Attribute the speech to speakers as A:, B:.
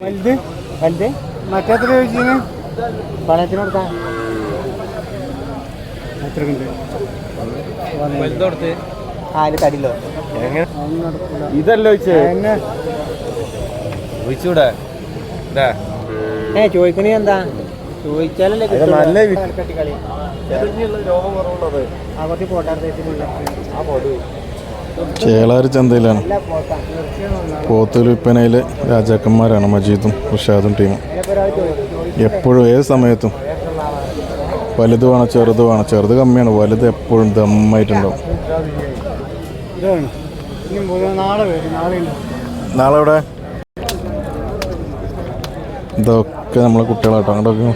A: വലുത് വലുത് മറ്റെത്ര ചോദിച്ചു പണത്തിന് കൊടുക്കാം എത്ര വലുതോടത്ത് ആര് തടില്ലോ
B: ഇതല്ലോ ചോദിച്ചൂടെ
A: ചോദിക്കണേ എന്താ ചോദിച്ചാലല്ലേ
B: നല്ല
A: കളി
B: രോഗം കുറവുള്ളത്
A: ആ കുറച്ച് പോട്ടാർത്തേക്കുള്ള
B: ആ പോട്
C: ചേളാരി ചന്തയിലാണ്. പോത്തുലുപ്പനയിൽ രാജാക്കന്മാരാണ് മജീദും ഉഷാദും ടീമും. എപ്പോഴും ഏത് സമയത്തും വലുത് വേണം ചെറുത് വേണം. ചെറുത് കമ്മിയാണ്, വലുത് എപ്പോഴും ദമ്മായിട്ടുണ്ടാവും. നാളെ ഇവിടെ ഇതൊക്കെ നമ്മളെ കുട്ടികളാട്ടോ. അങ്ങോട്ടൊക്കെ